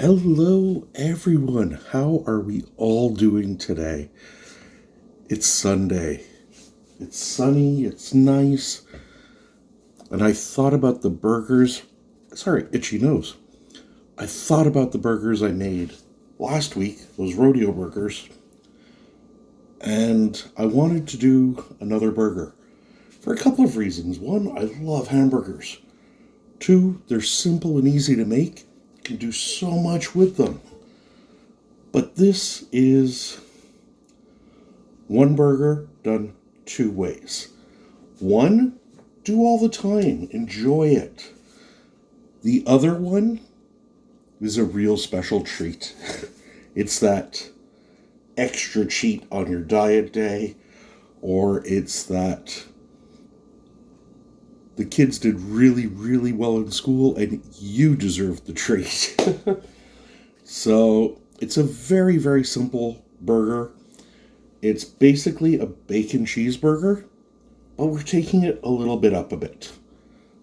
Hello, everyone. How are we all doing today? It's Sunday. It's sunny, it's nice. And I thought about the burgers. Sorry, itchy nose. I thought about the burgers I made last week, those rodeo burgers. And I wanted to do another burger for a couple of reasons. One, I love hamburgers. Two, they're simple and easy to make. You can do so much with them. But this is one burger done two ways. One, do all the time, enjoy it. The other one is a real special treat. It's that extra cheat on your diet day, or it's that the kids did really, really well in school and you deserve the treat. So it's a very, very simple burger. It's basically a bacon cheeseburger, but we're taking it a little bit up a bit.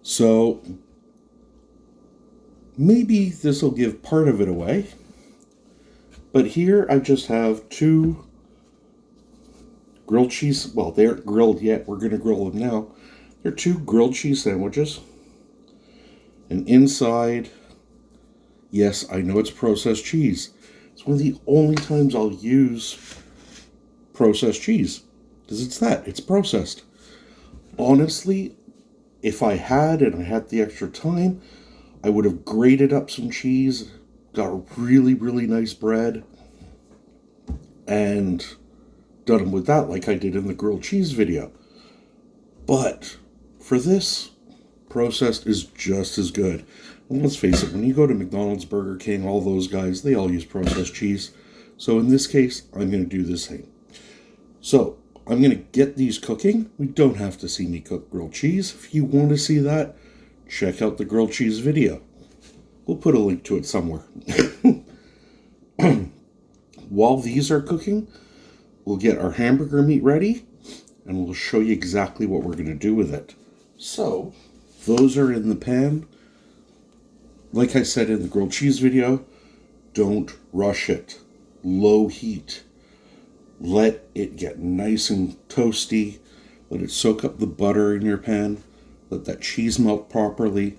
So maybe this will give part of it away. But here I just have two grilled cheese. Well, they aren't grilled yet. We're going to grill them now. They're two grilled cheese sandwiches. And inside, yes, I know it's processed cheese. It's one of the only times I'll use processed cheese, because it's processed. Honestly, if I had the extra time, I would have grated up some cheese, got really, really nice bread, and done them with that like I did in the grilled cheese video. But for this, processed is just as good. And let's face it, when you go to McDonald's, Burger King, all those guys, they all use processed cheese. So in this case, I'm going to do the same. So I'm going to get these cooking. We don't have to see me cook grilled cheese. If you want to see that, check out the grilled cheese video. We'll put a link to it somewhere. While these are cooking, we'll get our hamburger meat ready, and we'll show you exactly what we're going to do with it. So, those are in the pan. Like I said in the grilled cheese video, don't rush it. Low heat. Let it get nice and toasty. Let it soak up the butter in your pan. Let that cheese melt properly,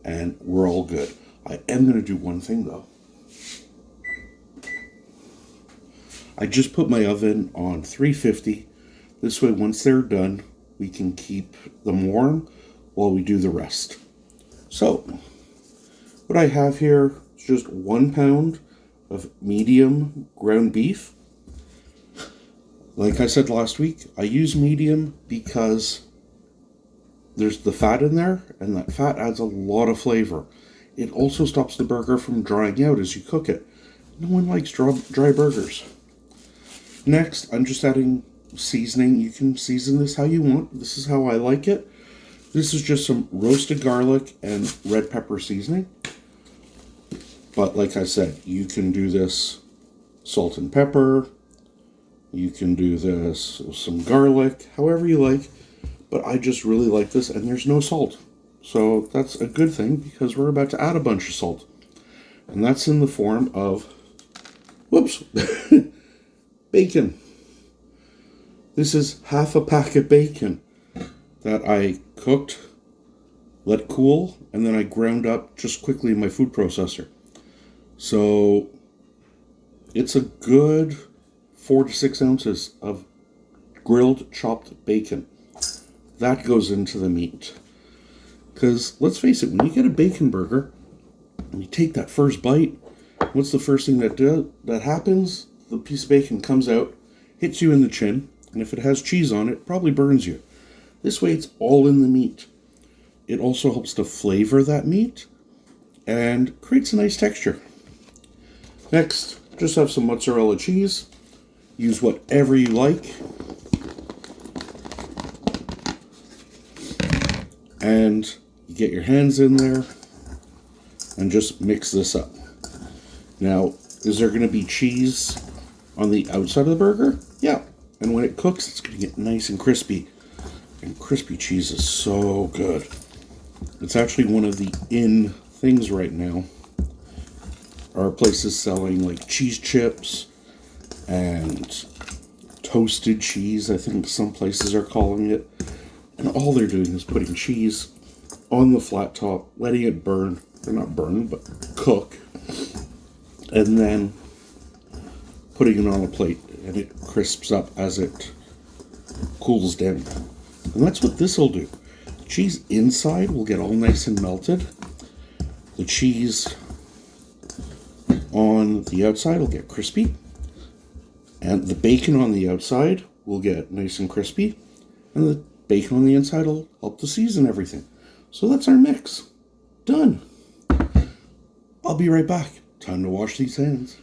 and we're all good. I am going to do one thing though. I just put my oven on 350. This way, once they're done, we can keep them warm while we do the rest. So, what I have here is just 1 pound of medium ground beef. Like I said last week, I use medium because there's the fat in there, and that fat adds a lot of flavor. It also stops the burger from drying out as you cook it. No one likes dry burgers. Next, I'm just adding seasoning. You can season this how you want. This is how I like it. This is just some roasted garlic and red pepper seasoning. But like I said, you can do this salt and pepper. You can do this with some garlic, however you like. But I just really like this, and there's no salt. So that's a good thing, because we're about to add a bunch of salt. And that's in the form of, whoops, bacon. This is half a pack of bacon that I cooked, let cool, and then I ground up just quickly in my food processor. So it's a good 4 to 6 ounces of grilled chopped bacon. That goes into the meat. Because let's face it, when you get a bacon burger, and you take that first bite, what's the first thing that happens? The piece of bacon comes out, hits you in the chin, and if it has cheese on it, probably burns you. This way it's all in the meat. It also helps to flavor that meat and creates a nice texture. Next, just have some mozzarella cheese. Use whatever you like. And you get your hands in there and just mix this up. Now, is there going to be cheese on the outside of the burger? Yeah. And when it cooks, it's going to get nice and crispy. And crispy cheese is so good. It's actually one of the in things right now. are places selling like cheese chips and toasted cheese, I think some places are calling it. And all they're doing is putting cheese on the flat top, letting it burn, or not burn, but cook, and then putting it on a plate, and it crisps up as it cools down. And that's what this will do. The cheese inside will get all nice and melted. The cheese on the outside will get crispy. And the bacon on the outside will get nice and crispy. And the bacon on the inside will help to season everything. So that's our mix. Done. I'll be right back. Time to wash these hands.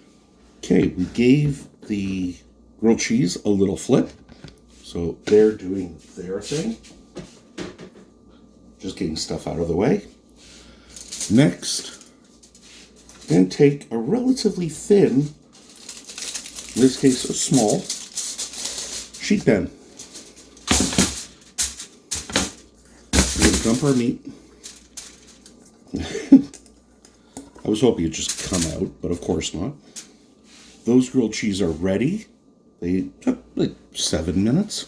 Okay, we gave the grilled cheese a little flip. So they're doing their thing. Just getting stuff out of the way. Next, and take a relatively thin, in this case a small, sheet pan. We're going to dump our meat. I was hoping it'd just come out, but of course not. Those grilled cheese are ready. They took like 7 minutes.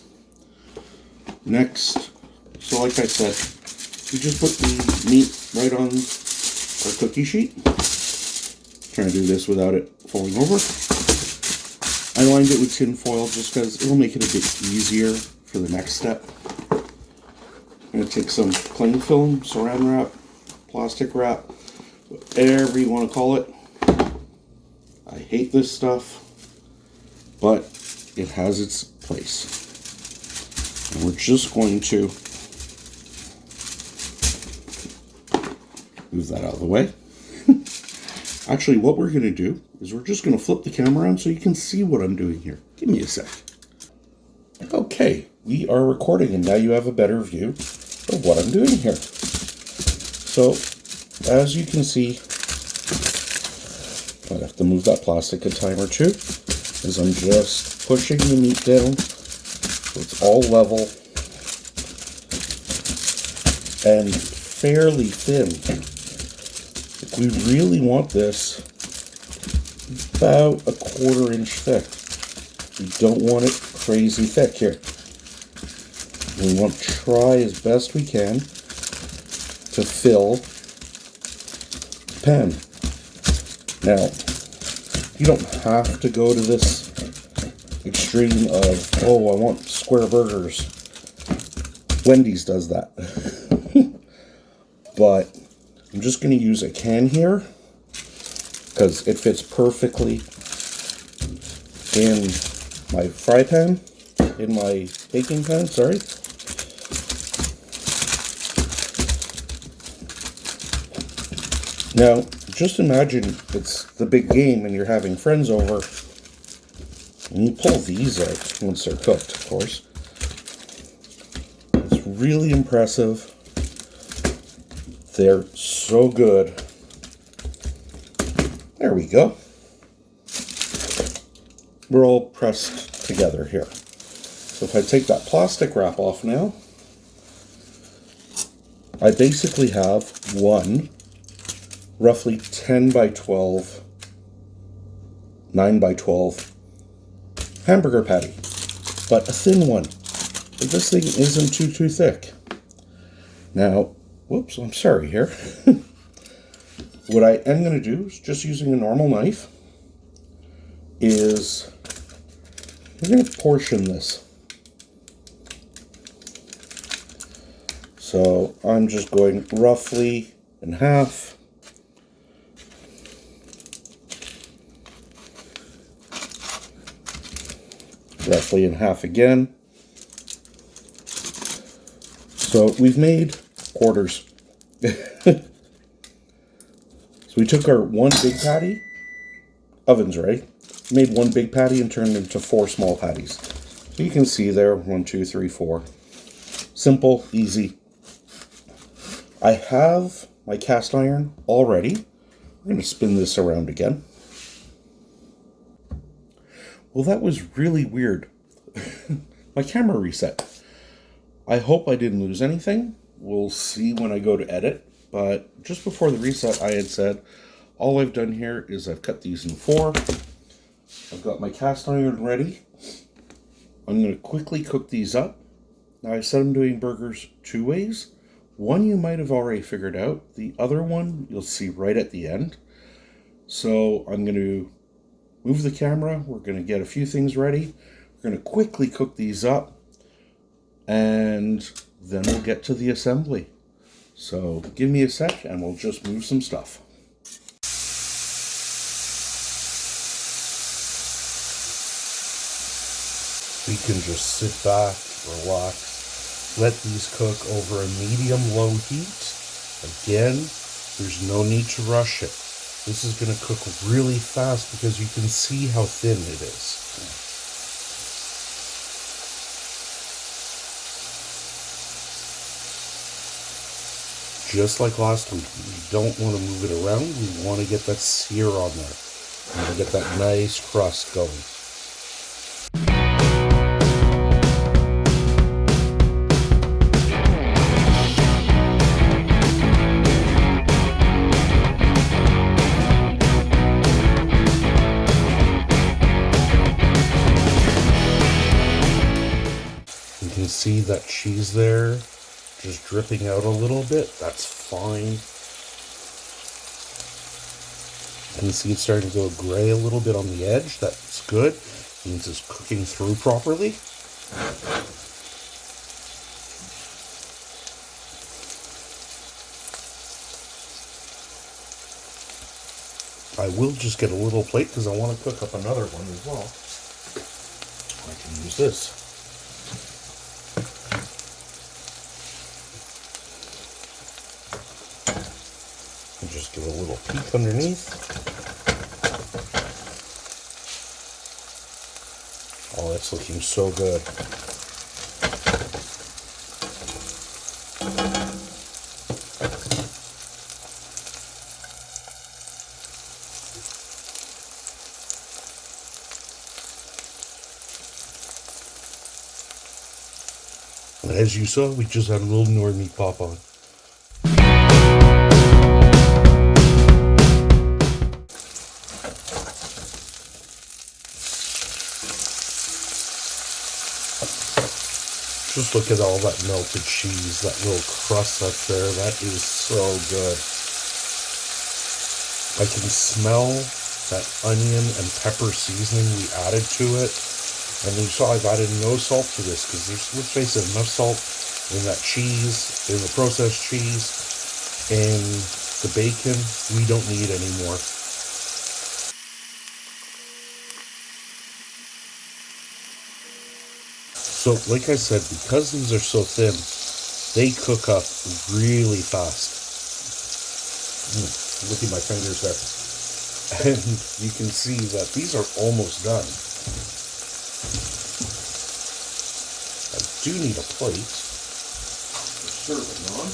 Next, so like I said, we just put the meat right on our cookie sheet. Trying to do this without it falling over. I lined it with tin foil just because it'll make it a bit easier for the next step. I'm going to take some cling film, saran wrap, plastic wrap, whatever you want to call it. I hate this stuff, but it has its place. And we're just going to move that out of the way. Actually, what we're going to do is we're just going to flip the camera around so you can see what I'm doing here. Give me a sec. Okay, we are recording and now you have a better view of what I'm doing here. So, as you can see, I have to move that plastic a time or two, as I'm just pushing the meat down so it's all level and fairly thin. We really want this about a 1/4 inch thick. We don't want it crazy thick here. We want to try as best we can to fill the pan. Now, you don't have to go to this extreme of, oh, I want square burgers. Wendy's does that. But I'm just going to use a can here because it fits perfectly in my fry pan, in my baking pan, sorry. Now, just imagine it's the big game and you're having friends over and you pull these out once they're cooked, of course. It's really impressive. They're so good. There we go. We're all pressed together here. So if I take that plastic wrap off now, I basically have one roughly 10 by 12, 9 by 12 hamburger patty, but a thin one. But this thing isn't too thick. Now, whoops, I'm sorry here. What I am going to do is just using a normal knife is we're going to portion this. So I'm just going roughly in half. Roughly in half again. So we've made quarters. So we took our one big patty, oven's ready, made one big patty and turned it into 4 small patties. So you can see there, 1, 2, 3, 4. Simple, easy. I have my cast iron all ready. I'm going to spin this around again. Well, that was really weird. My camera reset. I hope I didn't lose anything. We'll see when I go to edit. But just before the reset, I had said all I've done here is I've cut these in 4. I've got my cast iron ready. I'm going to quickly cook these up. Now, I said I'm doing burgers 2 ways. One you might have already figured out. The other one you'll see right at the end. So I'm going to move the camera. We're going to get a few things ready. We're going to quickly cook these up. And then we'll get to the assembly. So give me a sec and we'll just move some stuff. We can just sit back, relax, let these cook over a medium-low heat. Again, there's no need to rush it. This is going to cook really fast because you can see how thin it is. Just like last week, we don't want to move it around. We want to get that sear on there. We want to get that nice crust going. You can see that cheese there just dripping out a little bit. That's fine. You can see it's starting to go gray a little bit on the edge. That's good. It means it's cooking through properly. I will just get a little plate because I want to cook up another one as well. I can use this. Just give it a little peek underneath. Oh, that's looking so good. And as you saw, we just had a little Nor meat pop on. Just look at all that melted cheese, that little crust up there. That is so good. I can smell that onion and pepper seasoning we added to it. And you saw I've added no salt to this because there's, let's face it, enough salt in that cheese, in the processed cheese, in the bacon. We don't need any more. So, like I said, because these are so thin, they cook up really fast. Look at my fingers there. And you can see that these are almost done. I do need a plate for serving on.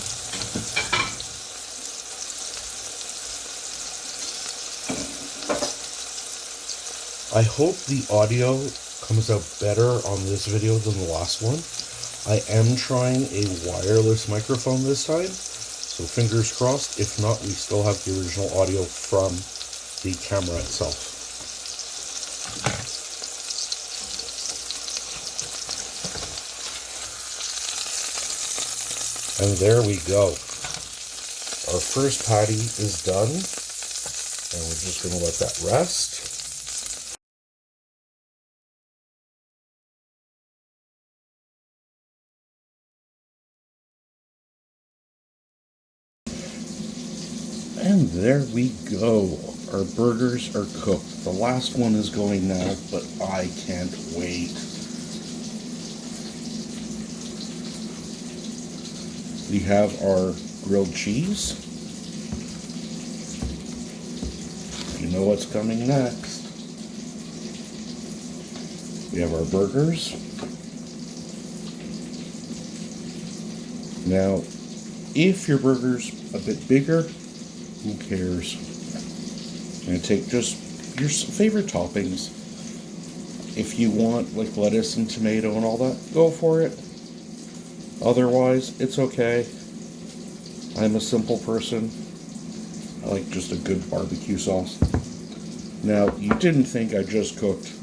I hope the audio comes out better on this video than the last one. I am trying a wireless microphone this time, so fingers crossed. If not, we still have the original audio from the camera itself. And there we go. Our first patty is done, and we're just going to let that rest. And there we go. Our burgers are cooked. The last one is going now, but I can't wait. We have our grilled cheese. You know what's coming next. We have our burgers. Now, if your burger's a bit bigger, who cares? And take just your favorite toppings. If you want like lettuce and tomato and all that, go for it. Otherwise, it's okay. I'm a simple person. I like just a good barbecue sauce. Now, you didn't think I just cooked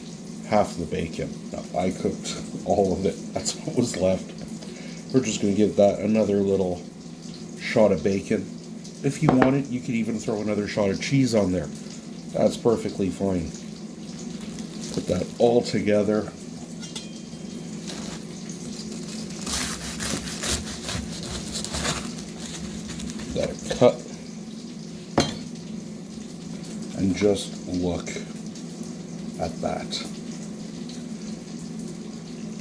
half the bacon. No, I cooked all of it. That's what was left. We're just going to give that another little shot of bacon. If you want it, you could even throw another shot of cheese on there. That's perfectly fine. Put that all together. Let it cut. And just look at that.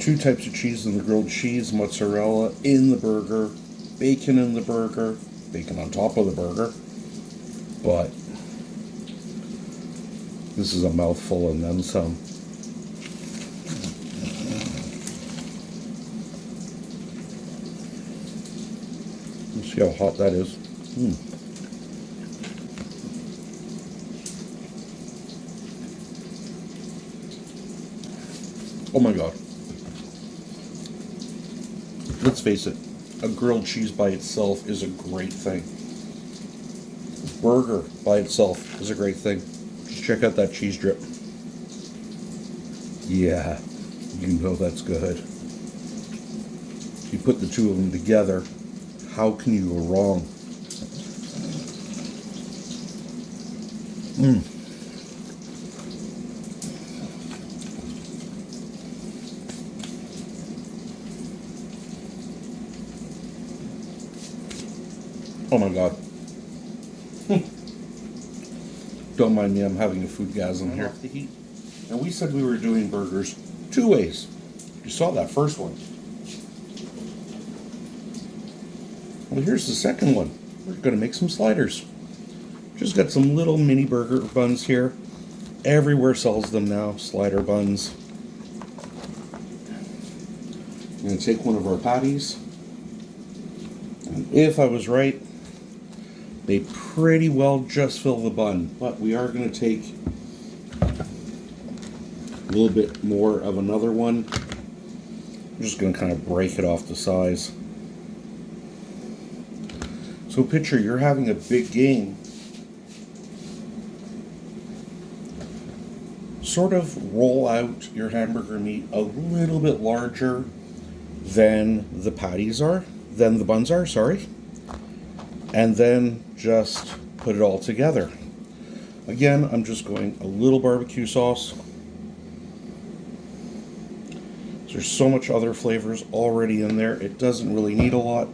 2 types of cheese in the grilled cheese, mozzarella in the burger, bacon in the burger, bacon on top of the burger. But this is a mouthful and then some. Let's see how hot that is. Oh my God. Let's face it, a grilled cheese by itself is a great thing. Burger by itself is a great thing. Just check out that cheese drip. Yeah, you know that's good. You put the two of them together, how can you go wrong? Oh my God. Don't mind me, I'm having a foodgasm here. And we said we were doing burgers 2 ways. You saw that first one. Well, here's the second one. We're going to make some sliders. Just got some little mini burger buns here. Everywhere sells them now, slider buns. I'm going to take one of our patties. And if I was right, they pretty well just fill the bun. But we are going to take a little bit more of another one. I'm just going to kind of break it off the size. So picture you're having a big game. Sort of roll out your hamburger meat a little bit larger than the patties are, than the buns are, sorry. And then just put it all together. Again, I'm just going a little barbecue sauce. There's so much other flavors already in there, it doesn't really need a lot.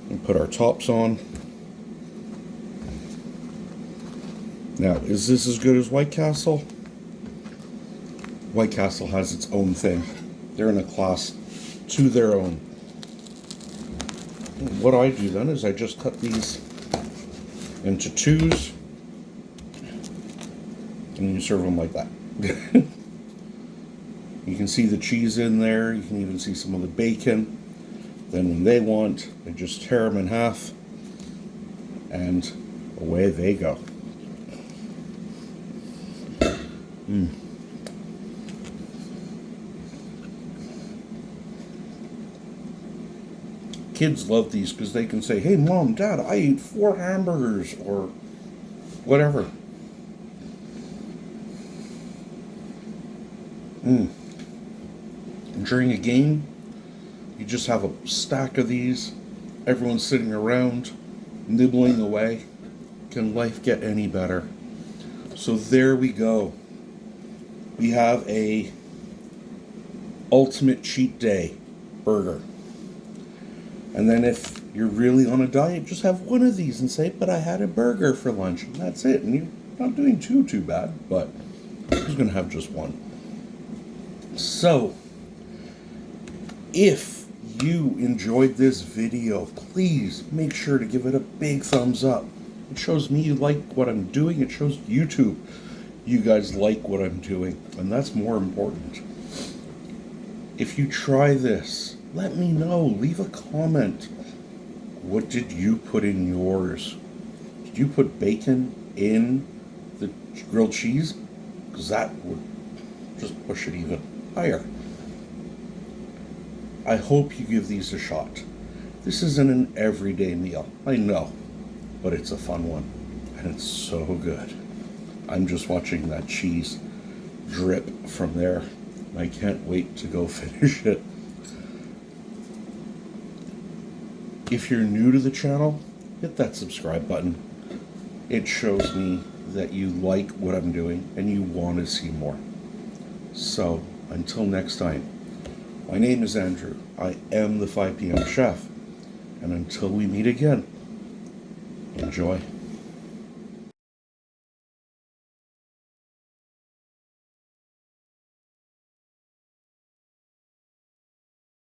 And put our tops on. Now, is this as good as White Castle? White Castle has its own thing. They're in a class to their own. What I do then is I just cut these into 2s and you serve them like that. You can see the cheese in there. You can even see some of the bacon. Then when they want, they just tear them in half and away they go. Kids love these because they can say, hey Mom, Dad, I ate 4 hamburgers or whatever. During a game, you just have a stack of these. Everyone's sitting around, nibbling away. Can life get any better? So there we go. We have a ultimate cheat day burger. And then if you're really on a diet, just have one of these and say, but I had a burger for lunch. And that's it. And you're not doing too bad, but who's going to have just one? So, if you enjoyed this video, please make sure to give it a big thumbs up. It shows me you like what I'm doing. It shows YouTube you guys like what I'm doing. And that's more important. If you try this, let me know. Leave a comment. What did you put in yours? Did you put bacon in the grilled cheese? Because that would just push it even higher. I hope you give these a shot. This isn't an everyday meal, I know. but it's a fun one, and it's so good. I'm just watching that cheese drip from there. I can't wait to go finish it. If you're new to the channel, hit that subscribe button. It shows me that you like what I'm doing and you want to see more. So, until next time, my name is Andrew. I am the 5 p.m. chef. And until we meet again, enjoy.